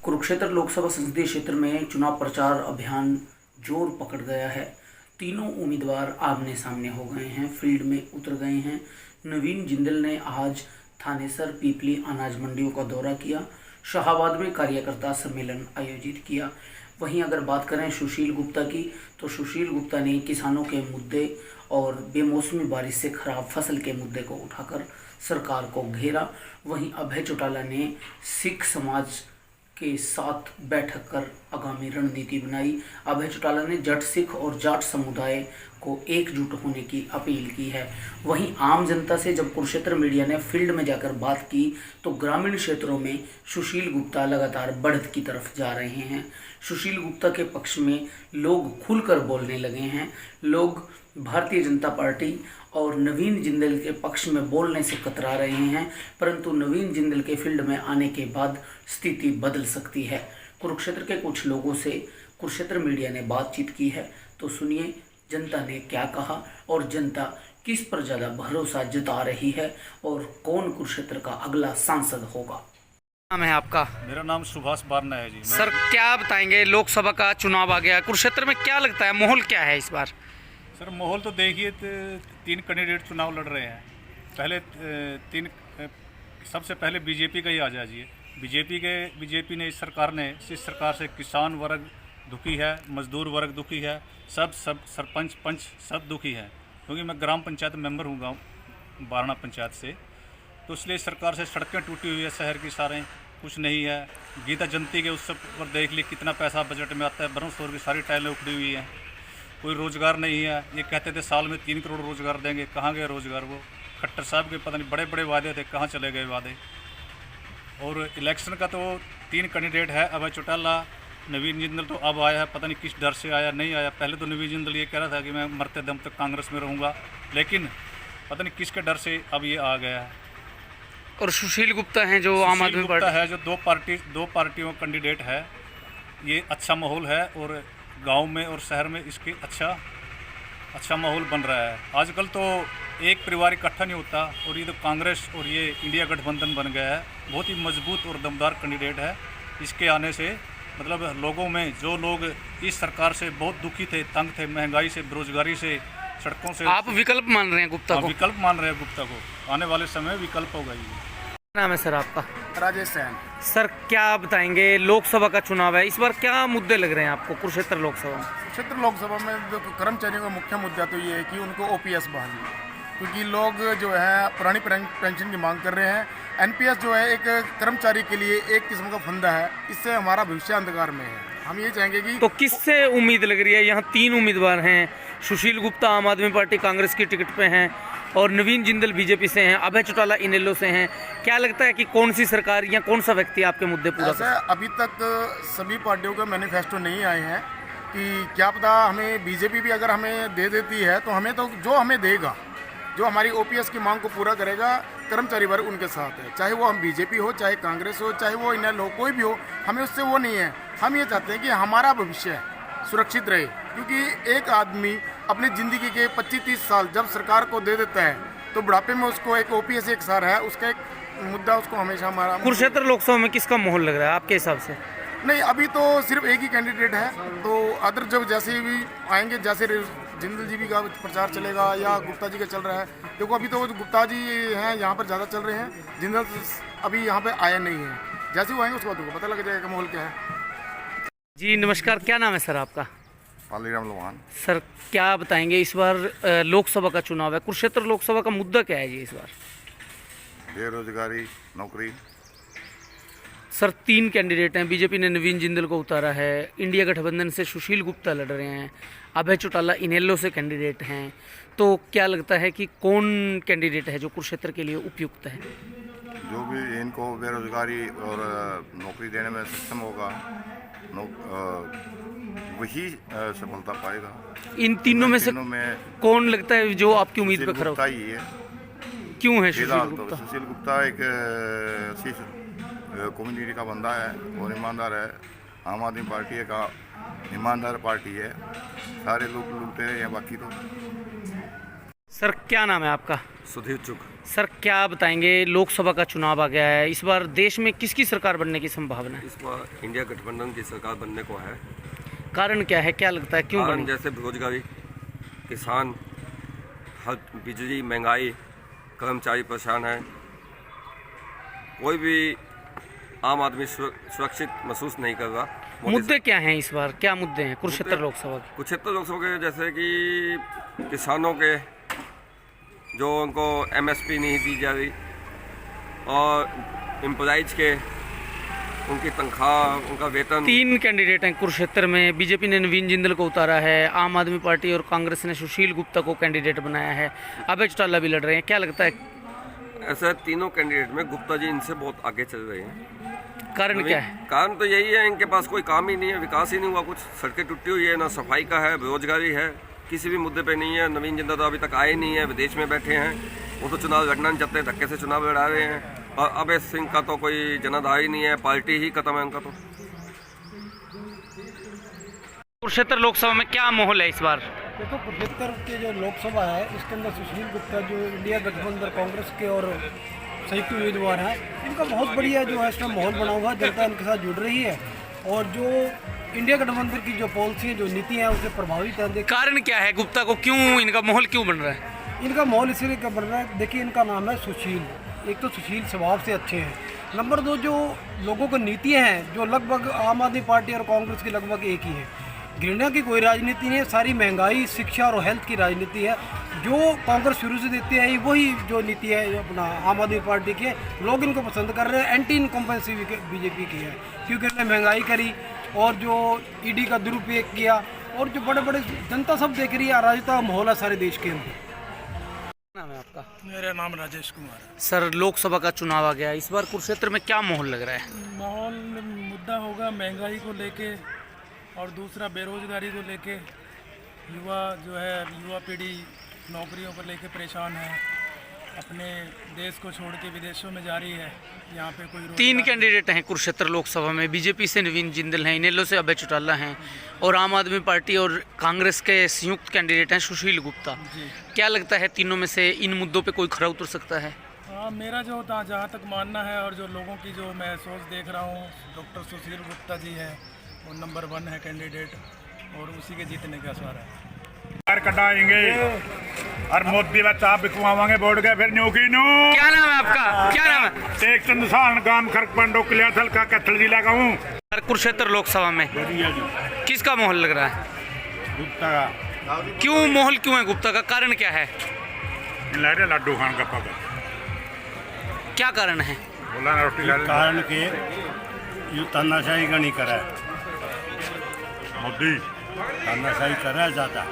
कुरुक्षेत्र लोकसभा संसदीय क्षेत्र में चुनाव प्रचार अभियान जोर पकड़ गया है। तीनों उम्मीदवार आमने सामने हो गए हैं, फील्ड में उतर गए हैं। नवीन जिंदल ने आज थानेसर पीपली अनाज मंडियों का दौरा किया, शाहाबाद में कार्यकर्ता सम्मेलन आयोजित किया। वहीं अगर बात करें सुशील गुप्ता की, तो सुशील गुप्ता ने किसानों के मुद्दे और बेमौसमी बारिश से खराब फसल के मुद्दे को उठाकर सरकार को घेरा। वहीं अभय चौटाला ने सिख समाज के साथ बैठक कर आगामी रणनीति बनाई। अभय चौटाला ने जट सिख और जाट समुदाय को एकजुट होने की अपील की है। वहीं आम जनता से जब कुरुक्षेत्र मीडिया ने फील्ड में जाकर बात की, तो ग्रामीण क्षेत्रों में सुशील गुप्ता लगातार बढ़त की तरफ जा रहे हैं। सुशील गुप्ता के पक्ष में लोग खुलकर बोलने लगे हैं। लोग भारतीय जनता पार्टी और नवीन जिंदल के पक्ष में बोलने से कतरा रहे हैं, परंतु नवीन जिंदल के फील्ड में आने के बाद स्थिति बदल सकती है। कुरुक्षेत्र के कुछ लोगों से कुरुक्षेत्र मीडिया ने बातचीत की है, तो सुनिए जनता ने क्या कहा और जनता किस पर ज़्यादा भरोसा जता रही है और कौन कुरुक्षेत्र का अगला सांसद होगा। नाम है आपका? मेरा नाम सुभाष बारना है जी। सर, क्या बताएंगे, लोकसभा का चुनाव आ गया, कुरुक्षेत्र में क्या लगता है, माहौल क्या है इस बार? सर, माहौल तो देखिए, तीन कैंडिडेट चुनाव लड़ रहे हैं। पहले सबसे पहले बीजेपी का ही आ जाइए। बीजेपी ने इस सरकार से किसान वर्ग दुखी है, मजदूर वर्ग दुखी है, सब सरपंच पंच सब दुखी है। क्योंकि मैं ग्राम पंचायत मेंबर हूँ गाँव बारना पंचायत से, तो इसलिए सरकार से सड़कें टूटी हुई है, शहर की सारे कुछ नहीं है। गीता जयंती के उत्सव पर देख ली कितना पैसा बजट में आता है, ब्रह्मस्वर की सारी टाइलें उखड़ी हुई हैं। कोई रोज़गार नहीं है। ये कहते थे साल में 3 करोड़ रोज़गार देंगे, कहाँ गए रोज़गार? वो खट्टर साहब के पता नहीं बड़े बड़े वादे थे, कहाँ चले गए वादे। और इलेक्शन का तो 3 कैंडिडेट है, अभय चौटाला, नवीन जिंदल तो अब आया है, पता नहीं किस डर से आया, नहीं आया। पहले तो नवीन जिंदल ये कह रहा था कि मैं मरते दम तक कांग्रेस में रहूँगा, लेकिन पता नहीं किसके डर से अब ये आ गया है। और सुशील गुप्ता हैं जो आम आदमी पार्टी है, जो दो पार्टियों कैंडिडेट है। ये अच्छा माहौल है और गांव में और शहर में इसके अच्छा माहौल बन रहा है। आजकल तो एक परिवार इकट्ठा नहीं होता, और ये तो कांग्रेस और ये इंडिया गठबंधन बन गया है। बहुत ही मजबूत और दमदार कैंडिडेट है। इसके आने से मतलब लोगों में, जो लोग इस सरकार से बहुत दुखी थे, तंग थे, महंगाई से, बेरोजगारी से, सड़कों से, आप विकल्प मान रहे हैं गुप्ता को? विकल्प मान रहे हैं गुप्ता को। आने वाले समय विकल्प होगा ये। नाम है सर आपका? राजेश सैन। सर, क्या बताएंगे, लोकसभा का चुनाव है, इस बार क्या मुद्दे लग रहे हैं आपको कुरुक्षेत्र लोकसभा में? क्षेत्र लोकसभा में जो कर्मचारियों का मुख्य मुद्दा तो ये है कि उनको ओपीएस बहाली, क्योंकि लोग जो है पुरानी पेंशन की मांग कर रहे हैं। एनपीएस जो है एक कर्मचारी के लिए एक किस्म का फंदा है, इससे हमारा भविष्य अंधकार में है। हम ये चाहेंगे कि तो किससे उम्मीद लग रही है? यहाँ 3 उम्मीदवार हैं, सुशील गुप्ता आम आदमी पार्टी कांग्रेस की टिकट पे हैं और नवीन जिंदल बीजेपी से हैं, अभय चौटाला इनेलो से हैं। क्या लगता है कि कौन सी सरकार या कौन सा व्यक्ति आपके मुद्दे पूरा ऐसा अभी तक सभी पार्टियों के मैनिफेस्टो नहीं आए हैं कि क्या पता हमें बीजेपी भी अगर हमें दे देती है तो हमें तो जो हमें देगा, जो हमारी ओपीएस की मांग को पूरा करेगा, कर्मचारी वर्ग उनके साथ है। चाहे वो हम बीजेपी हो, चाहे कांग्रेस हो, चाहे वो इनेलो हो, कोई भी हो, हमें उससे वो नहीं है। हम ये चाहते हैं कि हमारा भविष्य सुरक्षित रहे, क्योंकि एक आदमी अपनी ज़िंदगी के 25-30 साल जब सरकार को दे देता है, तो बुढ़ापे में उसको एक ओपीएस एक सार है, उसका एक मुद्दा उसको हमेशा हमारा। कुरुक्षेत्र लोकसभा में किसका माहौल लग रहा है आपके हिसाब से? नहीं, अभी तो सिर्फ एक ही कैंडिडेट है, तो अदर जब जैसे भी आएंगे, जैसे जिंदल जी भी का प्रचार चलेगा या गुप्ता जी का चल रहा है। देखो अभी तो गुप्ता जी हैं यहाँ पर ज़्यादा चल रहे हैं, जिंदल अभी यहाँ पे आया नहीं है। जैसे वो आएंगे उसके बाद पता लग जाएगा माहौल क्या है। जी नमस्कार, क्या नाम है सर आपका? पालीराम लोहान। सर, क्या बताएंगे, इस बार लोकसभा का चुनाव है, कुरुक्षेत्र लोकसभा का मुद्दा क्या है जी इस बार? बेरोजगारी, नौकरी। सर, 3 कैंडिडेट हैं, बीजेपी ने नवीन जिंदल को उतारा है, इंडिया गठबंधन से सुशील गुप्ता लड़ रहे हैं, अभय चौटाला इनेलो से कैंडिडेट हैं। तो क्या लगता है कि कौन कैंडिडेट है जो कुरुक्षेत्र के लिए उपयुक्त है? जो भी इनको बेरोजगारी और नौकरी देने में सक्षम होगा, वही सफलता पाएगा। इन तीनों में से कौन लगता है जो आपकी उम्मीद पे खरा होगा? ही है। क्यों है सुशील फिलहाल गुप्ता? तो सुशील गुप्ता एक कम्युनिटी का बंदा है और ईमानदार है। आम आदमी पार्टी का ईमानदार पार्टी है, सारे लोग लूटते रहे हैं। बाकी तो सर क्या नाम है आपका? सुधीर चुग। सर क्या बताएंगे, लोकसभा का चुनाव आ गया है, इस बार देश में किसकी सरकार बनने की संभावना है? इस बार इंडिया गठबंधन की सरकार बनने को है। कारण क्या है, क्या लगता है क्यों कारण बनी? जैसे बेरोजगारी, किसान, हर बिजली, महंगाई, कर्मचारी परेशान है। कोई भी आम आदमी सुरक्षित महसूस नहीं कर रहा। मुद्दे क्या हैं इस बार, क्या मुद्दे हैं कुरुक्षेत्र लोकसभा के? कुरुक्षेत्र लोकसभा के जैसे कि किसानों के जो उनको MSP नहीं दी जा रही, और एम्प्लॉइज के उनकी तनख्वाह, उनका वेतन। 3 कैंडिडेट हैं कुरुक्षेत्र में। बीजेपी ने नवीन जिंदल को उतारा है, आम आदमी पार्टी और कांग्रेस ने सुशील गुप्ता को कैंडिडेट बनाया है, अभय चौटाला भी लड़ रहे हैं। क्या लगता है? ऐसे तीनों कैंडिडेट में गुप्ता जी इनसे बहुत आगे चल रहे हैं। कारण क्या है? कारण तो यही है, इनके पास कोई काम ही नहीं है, विकास ही नहीं हुआ कुछ। सड़कें टूटी हुई है, ना सफाई का है, बेरोजगारी है, किसी भी मुद्दे पे नहीं है। नवीन जिंदल तो अभी तक आए नहीं है, विदेश में बैठे हैं। वो तो चुनाव लड़ना नहीं चाहते, धक्के से चुनाव लड़ा रहे हैं। और अभय सिंह का तो कोई जनाधार ही नहीं है, पार्टी ही खत्म है उनका तो। कुरुक्षेत्र लोकसभा में क्या माहौल है इस बार? देखो, कुरुक्षेत्र के जो लोकसभा है इसके अंदर सुशील गुप्ता जो इंडिया गठबंधन कांग्रेस के और संयुक्त उम्मीदवार हैं, इनका बहुत बढ़िया जो है इसमें माहौल बना हुआ है। जनता इनके साथ जुड़ रही है और जो इंडिया गठबंधन की जो पॉलिसी है, जो नीति है, उससे प्रभावित है। कारण क्या है, गुप्ता को क्यों, इनका माहौल क्यों बन रहा है? इनका माहौल इसलिए बन रहा है, देखिए इनका नाम है सुशील। एक तो सुशील स्वभाव से अच्छे हैं, नंबर 2 जो लोगों को नीतियाँ हैं जो लगभग आम आदमी पार्टी और कांग्रेस की लगभग एक ही है। घृणा की कोई राजनीति नहीं है, सारी महंगाई, शिक्षा और हेल्थ की राजनीति है। जो कांग्रेस शुरू से देती है वही जो नीति है जो अपना आम आदमी पार्टी की है, लोग इनको पसंद कर रहे हैं। एंटी इनकम्पेंसी बीजेपी की है, क्योंकि इन्होंने महंगाई करी और जो ईडी का दुरुपयोग किया, और जो बड़े बड़े जनता सब देख रही है, अराजकता माहौल है सारे देश के अंदर। नाम है आपका? मेरा नाम राजेश कुमार है। सर लोकसभा का चुनाव आ गया, इस बार कुरुक्षेत्र में क्या माहौल लग रहा है? माहौल मुद्दा होगा महंगाई को लेके, और दूसरा बेरोजगारी को लेके। युवा जो है, युवा पीढ़ी नौकरियों को लेके परेशान है, अपने देश को छोड़ के विदेशों में जा रही है। यहाँ पे कोई 3 कैंडिडेट हैं कुरुक्षेत्र लोकसभा में। बीजेपी से नवीन जिंदल हैं, इनेलो से अभय चौटाला हैं, और आम आदमी पार्टी और कांग्रेस के संयुक्त कैंडिडेट हैं सुशील गुप्ता। क्या लगता है तीनों में से इन मुद्दों पे कोई खरा उतर सकता है? हाँ, मेरा जो जहाँ तक मानना है और जो लोगों की जो मैं सोच देख रहा हूँ, डॉक्टर सुशील गुप्ता जी है वो नंबर 1 है कैंडिडेट, और उसी के जीतने का आसार है। कटाएंगे और मोदी व चाप बिकवावांगे बोर्ड के फिर न्यूकी न्यू। क्या नाम है आपका? क्या नाम है? तेग चंद साहन गांव खरकपंडो किला थल का कैथल जिला का हूँ। सर कुरुक्षेत्र लोकसभा में किसका माहौल लग रहा है? गुप्ता का। क्यों माहौल क्यों है गुप्ता का, कारण क्या है? लहरे लड्डू खान का पकड़। क्या कारण है? बोला ना रोटी ला कारण के यू तानाशाही का नहीं करा है, मोदी तानाशाही करा है ज़्यादा।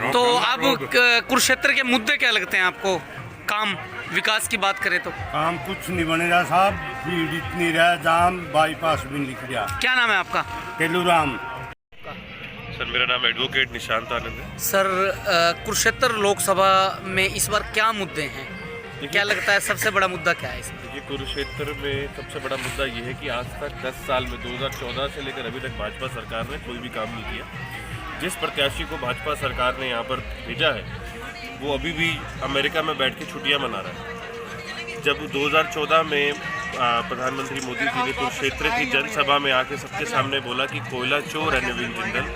तो अब कुरुक्षेत्र के मुद्दे क्या लगते हैं आपको? काम विकास की बात करें तो काम कुछ नहीं बनेगा साहब, भीड़ इतनी रहा, जाम, बाईपास भी निकल गया। क्या नाम है आपका? तेलूराम। सर मेरा नाम एडवोकेट निशांत आनंद है। सर कुरुक्षेत्र लोकसभा में इस बार क्या मुद्दे हैं, क्या लगता है सबसे बड़ा मुद्दा क्या है इसमें? देखिए, कुरुक्षेत्र में सबसे बड़ा मुद्दा ये है कि आज तक 10 साल में 2014 से लेकर अभी तक भाजपा सरकार ने कोई भी काम नहीं किया। जिस प्रत्याशी को भाजपा सरकार ने यहाँ पर भेजा है वो अभी भी अमेरिका में बैठ के छुट्टियाँ मना रहा है। जब 2014 में प्रधानमंत्री मोदी जी ने कुरुक्षेत्र की जनसभा में आके सबके सामने बोला कि कोयला चोर है नवीन जिंदल,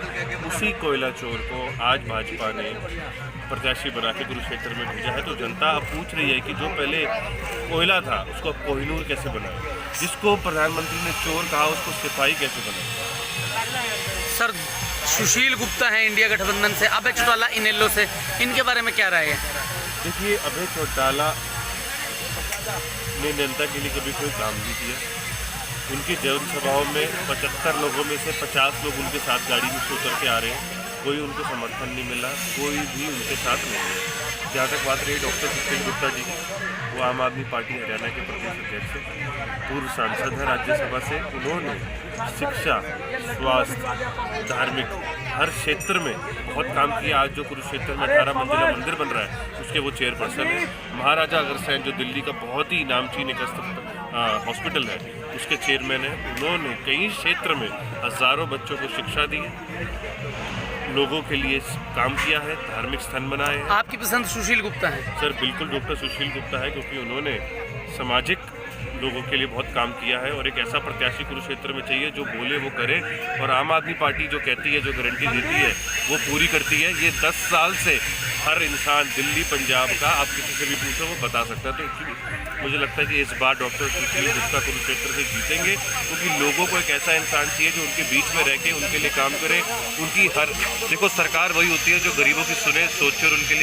उसी कोयला चोर को आज भाजपा ने प्रत्याशी बना के कुरुक्षेत्र में भेजा है। तो जनता अब पूछ रही है कि जो पहले कोयला था उसको अब कोहिनूर कैसे बनाए, जिसको प्रधानमंत्री ने चोर कहा उसको सिपाही कैसे बनाए। सर सुशील गुप्ता है इंडिया गठबंधन से, अभय चौटाला इनेलो से, इनके बारे में क्या राय है? देखिए, अभय चौटाला ने जनता के लिए कभी कोई काम नहीं किया। उनकी जनसभाओं में 75 लोगों में से 50 लोग उनके साथ गाड़ी में से उतर के आ रहे हैं, कोई उनको समर्थन नहीं मिला, कोई भी उनके साथ नहीं है। जहाँ तक बात रही डॉक्टर सुशील गुप्ता जी की, वो आम आदमी पार्टी हरियाणा के प्रदेश अध्यक्ष हैं, पूर्व सांसद हैं राज्यसभा से। उन्होंने शिक्षा, स्वास्थ्य, धार्मिक हर क्षेत्र में बहुत काम किया। आज जो कुरुक्षेत्र में 18 मंजिला मंदिर बन रहा है उसके वो चेयरपर्सन है। महाराजा अग्रसेन जो दिल्ली का बहुत ही नामचीन एक हॉस्पिटल है उसके चेयरमैन है। उन्होंने कई क्षेत्र में हज़ारों बच्चों को शिक्षा दी। लोगों के लिए काम किया है, धार्मिक स्थान बनाए हैं। आपकी पसंद सुशील गुप्ता है? सर बिल्कुल डॉक्टर सुशील गुप्ता है, क्योंकि उन्होंने सामाजिक लोगों के लिए बहुत काम किया है और एक ऐसा प्रत्याशी कुरुक्षेत्र में चाहिए जो बोले वो करे, और आम आदमी पार्टी जो कहती है, जो गारंटी देती है वो पूरी करती है। ये 10 साल से हर इंसान दिल्ली पंजाब का आप किसी से भी पूछो वो बता सकता है। तो मुझे लगता है कि इस बार डॉक्टर सुशील गुप्ता कुरुक्षेत्र से जीतेंगे, क्योंकि लोगों को एक ऐसा इंसान चाहिए जो उनके बीच में रह के उनके लिए काम करे। उनकी हर देखो सरकार वही होती है जो गरीबों की सुने, सोचे और उनके लिए